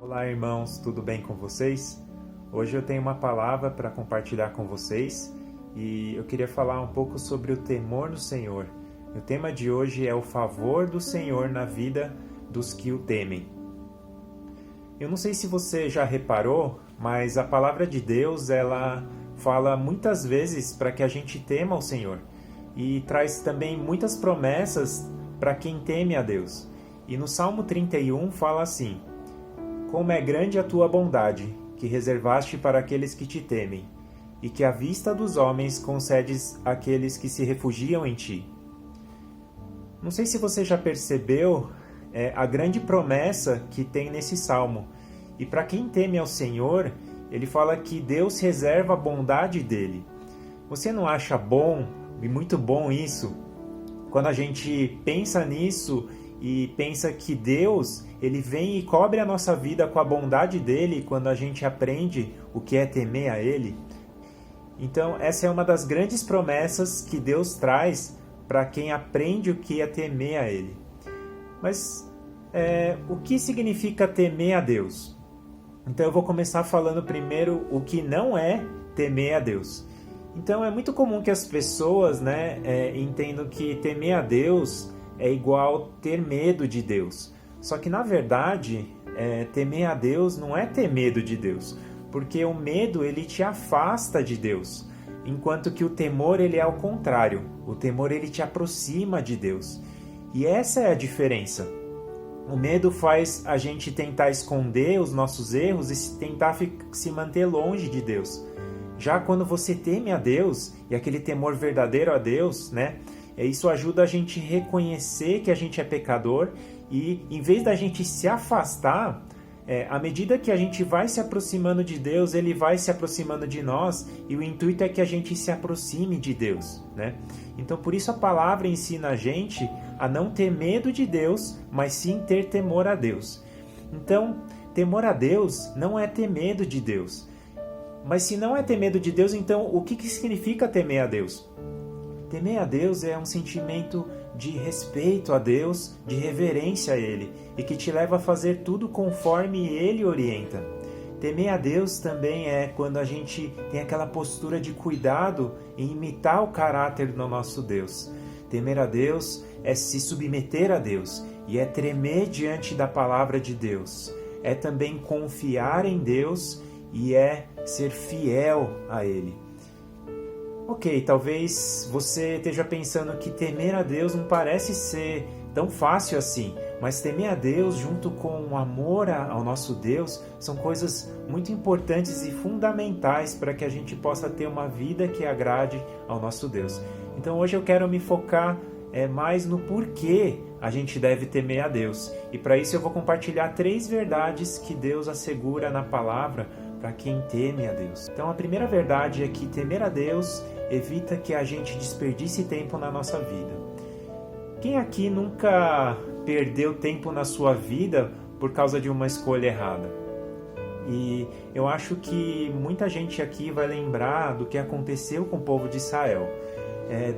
Olá, irmãos, tudo bem com vocês? Hoje eu tenho uma palavra para compartilhar com vocês e eu queria falar um pouco sobre o temor no Senhor. O tema de hoje é o favor do Senhor na vida dos que o temem. Eu não sei se você já reparou, mas a palavra de Deus, ela fala muitas vezes para que a gente tema o Senhor e traz também muitas promessas para quem teme a Deus. E no Salmo 31 fala assim: como é grande a tua bondade, que reservaste para aqueles que te temem, e que à vista dos homens concedes àqueles que se refugiam em ti. Não sei se você já percebeu a grande promessa que tem nesse salmo. E para quem teme ao Senhor, ele fala que Deus reserva a bondade dele. Você não acha bom e muito bom isso? Quando a gente pensa nisso e pensa que Deus, ele vem e cobre a nossa vida com a bondade dele quando a gente aprende o que é temer a ele. Então, essa é uma das grandes promessas que Deus traz para quem aprende o que é temer a ele. Mas o que significa temer a Deus? Então, eu vou começar falando primeiro o que não é temer a Deus. Então, é muito comum que as pessoas entendam que temer a Deus é igual ter medo de Deus. Só que, na verdade, temer a Deus não é ter medo de Deus, porque o medo ele te afasta de Deus, enquanto que o temor ele é ao contrário. O temor ele te aproxima de Deus. E essa é a diferença. O medo faz a gente tentar esconder os nossos erros e tentar se manter longe de Deus. Já quando você teme a Deus, e aquele temor verdadeiro a Deus, isso ajuda a gente a reconhecer que a gente é pecador e, em vez da gente se afastar, à medida que a gente vai se aproximando de Deus, Ele vai se aproximando de nós e o intuito é que a gente se aproxime de Deus, Então, por isso a palavra ensina a gente a não ter medo de Deus, mas sim ter temor a Deus. Então, temor a Deus não é ter medo de Deus. Mas se não é ter medo de Deus, então o que significa temer a Deus? Temer a Deus é um sentimento de respeito a Deus, de reverência a Ele, e que te leva a fazer tudo conforme Ele orienta. Temer a Deus também é quando a gente tem aquela postura de cuidado em imitar o caráter do nosso Deus. Temer a Deus é se submeter a Deus, e é tremer diante da palavra de Deus. É também confiar em Deus e é ser fiel a Ele. Ok, talvez você esteja pensando que temer a Deus não parece ser tão fácil assim, mas temer a Deus junto com o amor ao nosso Deus são coisas muito importantes e fundamentais para que a gente possa ter uma vida que agrade ao nosso Deus. Então hoje eu quero me focar mais no porquê a gente deve temer a Deus. E para isso eu vou compartilhar 3 verdades que Deus assegura na palavra para quem teme a Deus. Então a primeira verdade é que temer a Deus evita que a gente desperdice tempo na nossa vida. Quem aqui nunca perdeu tempo na sua vida por causa de uma escolha errada? E eu acho que muita gente aqui vai lembrar do que aconteceu com o povo de Israel.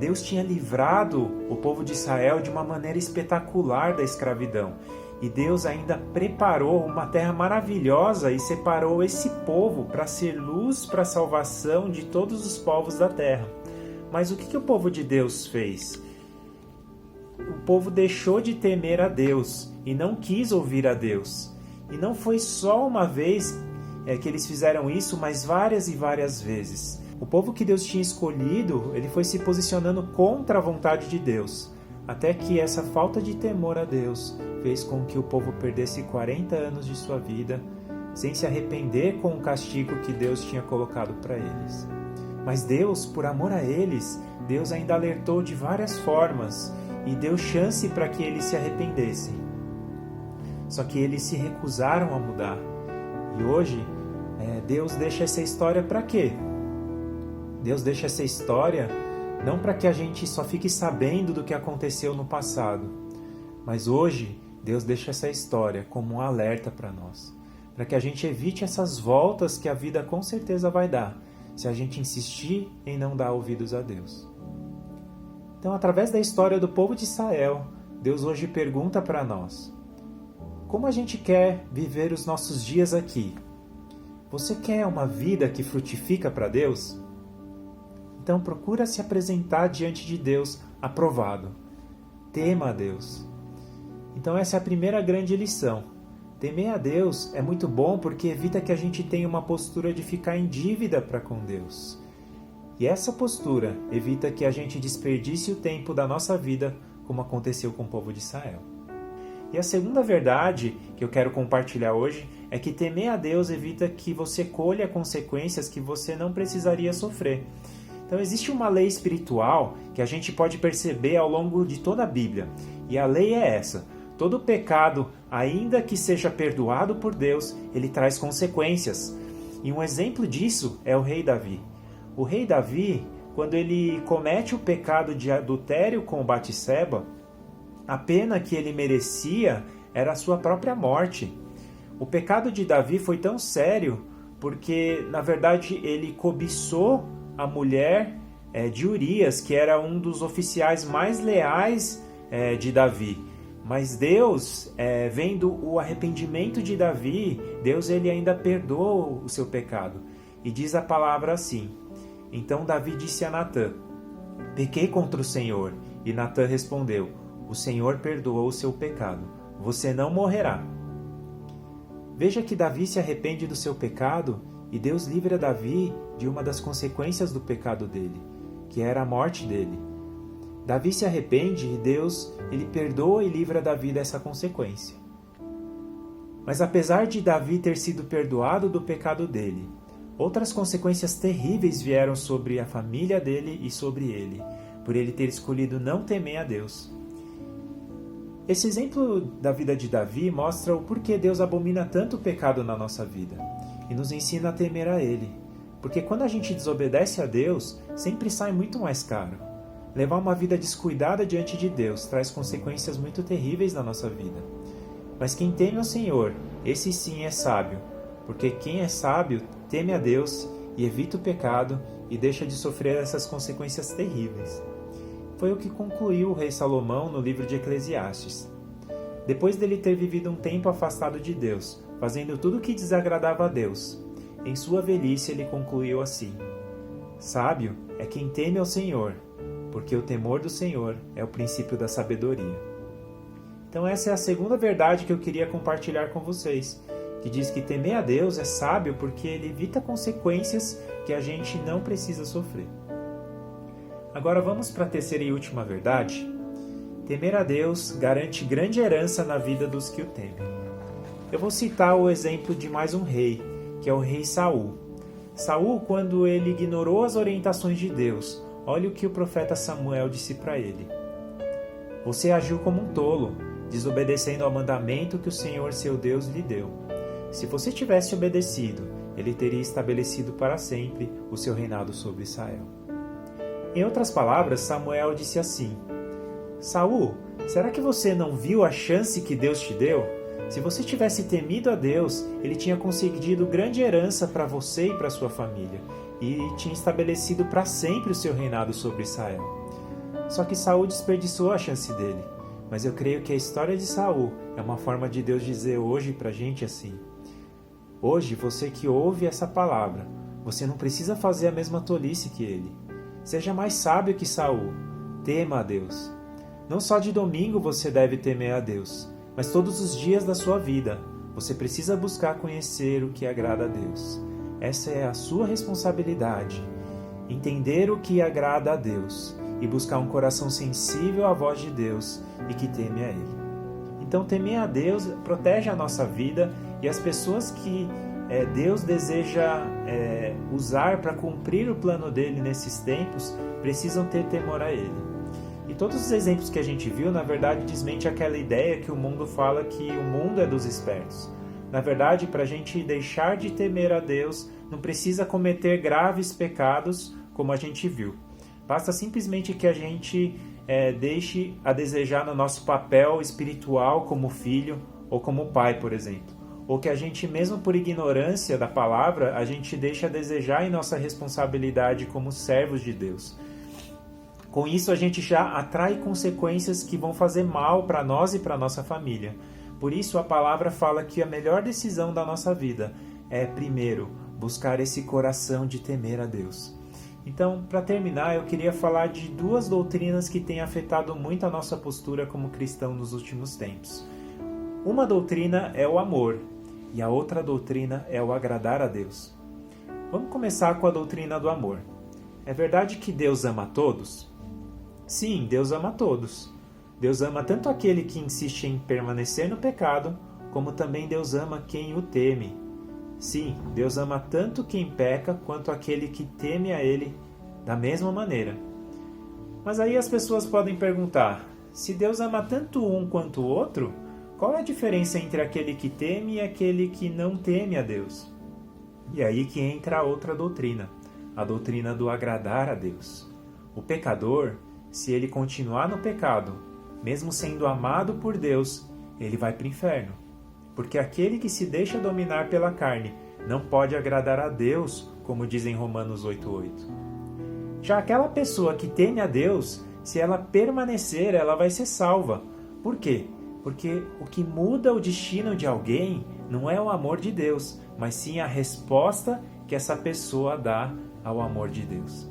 Deus tinha livrado o povo de Israel de uma maneira espetacular da escravidão. E Deus ainda preparou uma terra maravilhosa e separou esse povo para ser luz para a salvação de todos os povos da terra. Mas o que o povo de Deus fez? O povo deixou de temer a Deus e não quis ouvir a Deus. E não foi só uma vez que eles fizeram isso, mas várias e várias vezes. O povo que Deus tinha escolhido, ele foi se posicionando contra a vontade de Deus. Até que essa falta de temor a Deus fez com que o povo perdesse 40 anos de sua vida sem se arrepender com o castigo que Deus tinha colocado para eles. Mas Deus, por amor a eles, Deus ainda alertou de várias formas e deu chance para que eles se arrependessem. Só que eles se recusaram a mudar. E hoje, Deus deixa essa história para quê? Deus deixa essa história não para que a gente só fique sabendo do que aconteceu no passado, mas hoje Deus deixa essa história como um alerta para nós, para que a gente evite essas voltas que a vida com certeza vai dar, se a gente insistir em não dar ouvidos a Deus. Então, através da história do povo de Israel, Deus hoje pergunta para nós: como a gente quer viver os nossos dias aqui? Você quer uma vida que frutifica para Deus? Então procura se apresentar diante de Deus aprovado. Tema a Deus. Então essa é a primeira grande lição. Temer a Deus é muito bom porque evita que a gente tenha uma postura de ficar em dívida para com Deus. E essa postura evita que a gente desperdice o tempo da nossa vida, como aconteceu com o povo de Israel. E a segunda verdade que eu quero compartilhar hoje é que temer a Deus evita que você colha consequências que você não precisaria sofrer. Então existe uma lei espiritual que a gente pode perceber ao longo de toda a Bíblia. E a lei é essa: todo pecado, ainda que seja perdoado por Deus, ele traz consequências. E um exemplo disso é o rei Davi. O rei Davi, quando ele comete o pecado de adultério com Batseba, a pena que ele merecia era a sua própria morte. O pecado de Davi foi tão sério porque, na verdade, ele cobiçou a mulher de Urias, que era um dos oficiais mais leais de Davi. Mas Deus, vendo o arrependimento de Davi, Deus ele ainda perdoou o seu pecado. E diz a palavra assim: então Davi disse a Natã: pequei contra o Senhor. E Natã respondeu: o Senhor perdoou o seu pecado, você não morrerá. Veja que Davi se arrepende do seu pecado e Deus livra Davi de uma das consequências do pecado dele, que era a morte dele. Davi se arrepende e Deus ele perdoa e livra Davi dessa consequência. Mas apesar de Davi ter sido perdoado do pecado dele, outras consequências terríveis vieram sobre a família dele e sobre ele, por ele ter escolhido não temer a Deus. Esse exemplo da vida de Davi mostra o porquê Deus abomina tanto o pecado na nossa vida e nos ensina a temer a Ele. Porque quando a gente desobedece a Deus, sempre sai muito mais caro. Levar uma vida descuidada diante de Deus traz consequências muito terríveis na nossa vida. Mas quem teme ao Senhor, esse sim é sábio, porque quem é sábio teme a Deus e evita o pecado e deixa de sofrer essas consequências terríveis. Foi o que concluiu o rei Salomão no livro de Eclesiastes. Depois dele ter vivido um tempo afastado de Deus, fazendo tudo o que desagradava a Deus, em sua velhice ele concluiu assim: sábio é quem teme ao Senhor, porque o temor do Senhor é o princípio da sabedoria. Então essa é a segunda verdade que eu queria compartilhar com vocês, que diz que temer a Deus é sábio porque ele evita consequências que a gente não precisa sofrer. Agora vamos para a terceira e última verdade. Temer a Deus garante grande herança na vida dos que o temem. Eu vou citar o exemplo de mais um rei, que é o rei Saul. Saul, quando ele ignorou as orientações de Deus, olha o que o profeta Samuel disse para ele: você agiu como um tolo, desobedecendo ao mandamento que o Senhor seu Deus lhe deu. Se você tivesse obedecido, ele teria estabelecido para sempre o seu reinado sobre Israel. Em outras palavras, Samuel disse assim: Saul, será que você não viu a chance que Deus te deu? Se você tivesse temido a Deus, ele tinha concedido grande herança para você e para sua família, e tinha estabelecido para sempre o seu reinado sobre Israel. Só que Saul desperdiçou a chance dele. Mas eu creio que a história de Saul é uma forma de Deus dizer hoje para a gente assim: hoje, você que ouve essa palavra, você não precisa fazer a mesma tolice que ele. Seja mais sábio que Saul. Tema a Deus. Não só de domingo você deve temer a Deus, mas todos os dias da sua vida. Você precisa buscar conhecer o que agrada a Deus. Essa é a sua responsabilidade. Entender o que agrada a Deus e buscar um coração sensível à voz de Deus e que teme a Ele. Então, temer a Deus protege a nossa vida e as pessoas que Deus deseja usar para cumprir o plano dele nesses tempos precisam ter temor a Ele. E todos os exemplos que a gente viu, na verdade, desmente aquela ideia que o mundo fala que o mundo é dos espertos. Na verdade, para a gente deixar de temer a Deus, não precisa cometer graves pecados como a gente viu. Basta simplesmente que a gente deixe a desejar no nosso papel espiritual como filho ou como pai, por exemplo. Ou que a gente, mesmo por ignorância da palavra, a gente deixa a desejar em nossa responsabilidade como servos de Deus. Com isso, a gente já atrai consequências que vão fazer mal para nós e para nossa família. Por isso a palavra fala que a melhor decisão da nossa vida é, primeiro, buscar esse coração de temer a Deus. Então, para terminar, eu queria falar de duas doutrinas que têm afetado muito a nossa postura como cristão nos últimos tempos. Uma doutrina é o amor e a outra doutrina é o agradar a Deus. Vamos começar com a doutrina do amor. É verdade que Deus ama a todos? Sim, Deus ama a todos. Deus ama tanto aquele que insiste em permanecer no pecado, como também Deus ama quem o teme. Sim, Deus ama tanto quem peca quanto aquele que teme a Ele da mesma maneira. Mas aí as pessoas podem perguntar, se Deus ama tanto um quanto o outro, qual é a diferença entre aquele que teme e aquele que não teme a Deus? E aí que entra a outra doutrina, a doutrina do agradar a Deus. O pecador, se ele continuar no pecado, mesmo sendo amado por Deus, ele vai para o inferno. Porque aquele que se deixa dominar pela carne não pode agradar a Deus, como diz em Romanos 8:8. Já aquela pessoa que teme a Deus, se ela permanecer, ela vai ser salva. Por quê? Porque o que muda o destino de alguém não é o amor de Deus, mas sim a resposta que essa pessoa dá ao amor de Deus.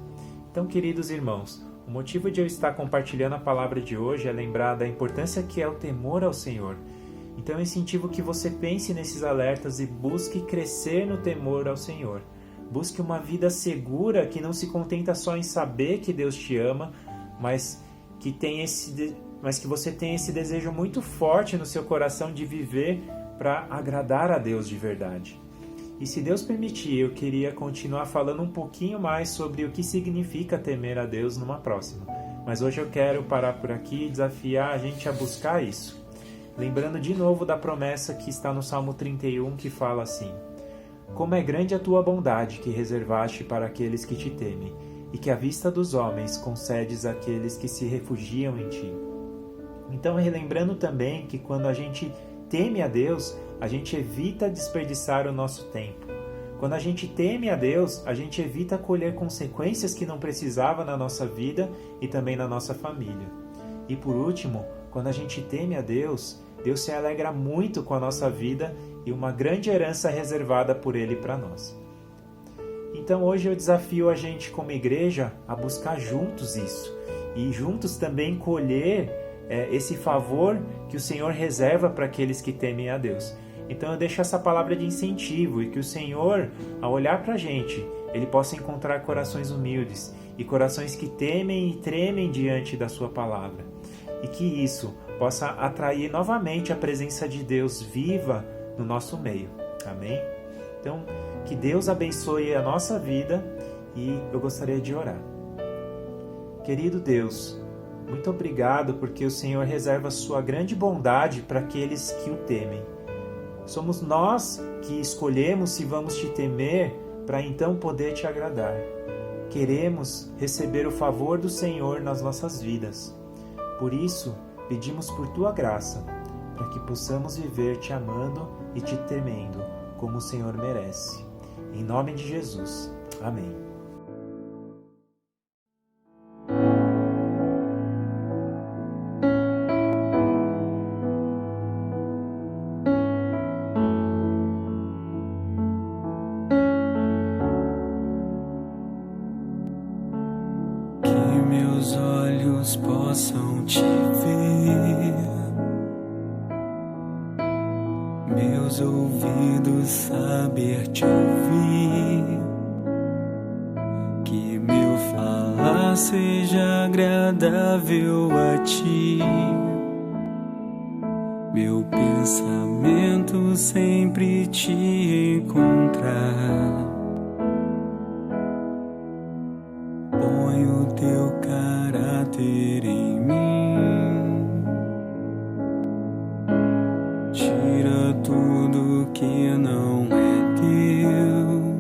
Então, queridos irmãos, o motivo de eu estar compartilhando a palavra de hoje é lembrar da importância que é o temor ao Senhor. Então eu incentivo que você pense nesses alertas e busque crescer no temor ao Senhor. Busque uma vida segura que não se contenta só em saber que Deus te ama, mas que você tenha esse desejo muito forte no seu coração de viver para agradar a Deus de verdade. E se Deus permitir, eu queria continuar falando um pouquinho mais sobre o que significa temer a Deus numa próxima. Mas hoje eu quero parar por aqui e desafiar a gente a buscar isso. Lembrando de novo da promessa que está no Salmo 31, que fala assim: Como é grande a tua bondade que reservaste para aqueles que te temem, e que à vista dos homens concedes àqueles que se refugiam em ti. Então, relembrando também que quando a gente teme a Deus, a gente evita desperdiçar o nosso tempo. Quando a gente teme a Deus, a gente evita colher consequências que não precisava na nossa vida e também na nossa família. E por último, quando a gente teme a Deus, Deus se alegra muito com a nossa vida e uma grande herança reservada por Ele para nós. Então hoje eu desafio a gente como igreja a buscar juntos isso e juntos também colher esse favor que o Senhor reserva para aqueles que temem a Deus. Então eu deixo essa palavra de incentivo e que o Senhor, ao olhar para a gente, Ele possa encontrar corações humildes e corações que temem e tremem diante da sua palavra. E que isso possa atrair novamente a presença de Deus viva no nosso meio. Amém? Então, que Deus abençoe a nossa vida e eu gostaria de orar. Querido Deus, muito obrigado porque o Senhor reserva sua grande bondade para aqueles que o temem. Somos nós que escolhemos se vamos te temer para então poder te agradar. Queremos receber o favor do Senhor nas nossas vidas. Por isso, pedimos por tua graça, para que possamos viver te amando e te temendo, como o Senhor merece. Em nome de Jesus. Amém. Que meus olhos possam te ver, meus ouvidos saber te ouvir, que meu falar seja agradável a ti, meu pensamento sempre te encontrar. Põe o teu caráter em mim, tira tudo que não é teu,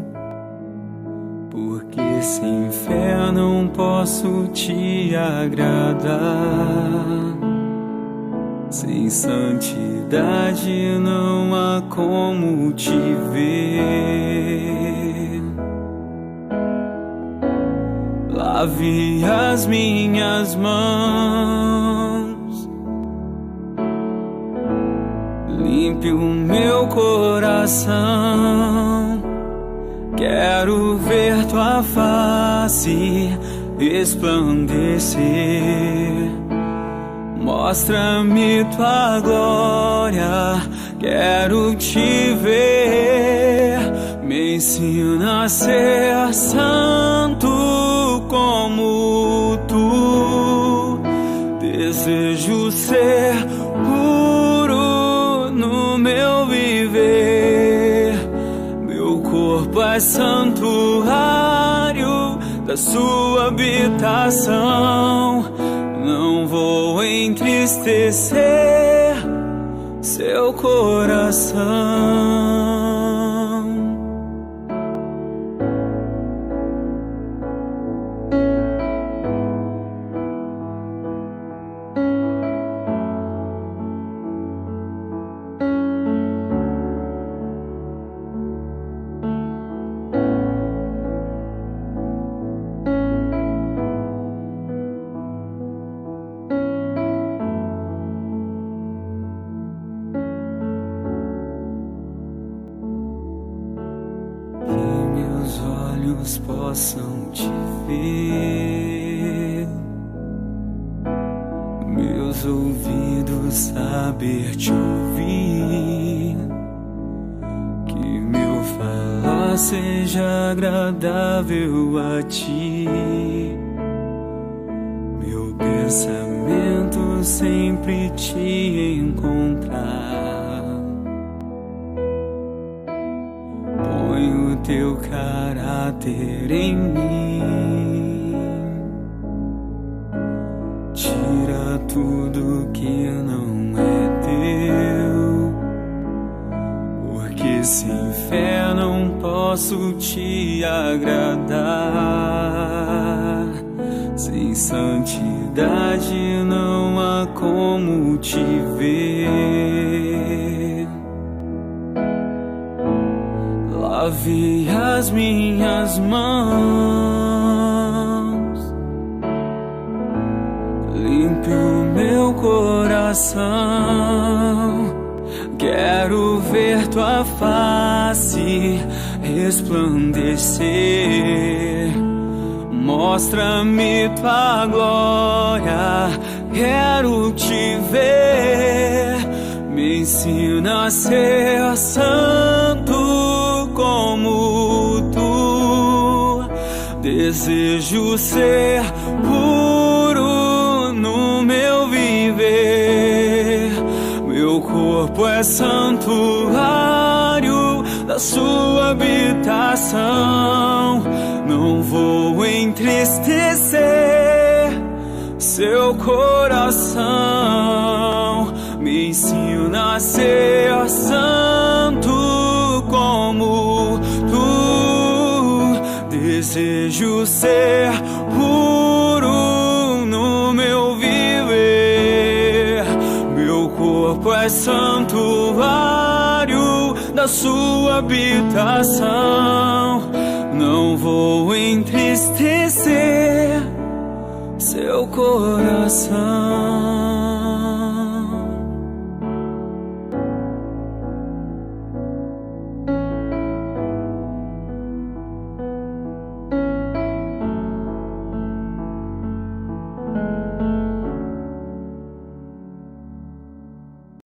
porque sem fé não posso te agradar, sem santidade não há como te ver. Lave as minhas mãos, limpe o meu coração. Quero ver tua face resplandecer. Mostra-me tua glória, quero te ver. Me ensina a ser santo como tu. Desejo ser puro no meu viver. Meu corpo é santuário da sua habitação. Não vou entristecer seu coração. Meus olhos possam te ver, meus ouvidos saber te ouvir, que meu falar seja agradável a ti, meu pensamento sempre te encontrar. Põe o teu caráter em mim, tira tudo que não é teu, porque sem fé não posso te agradar. Sem santidade não há como te ver. Lave as minhas mãos, limpe o meu coração. Quero ver tua face resplandecer. Mostra-me tua glória, quero te ver. Me ensina a ser santo como tu. Desejo ser puro no meu viver. Meu corpo é santuário da sua habitação. Não vou entristecer seu coração. Me ensina a ser santo como tu. Desejo ser puro no meu viver. Meu corpo é santuário da sua habitação. Não vou entristecer seu coração.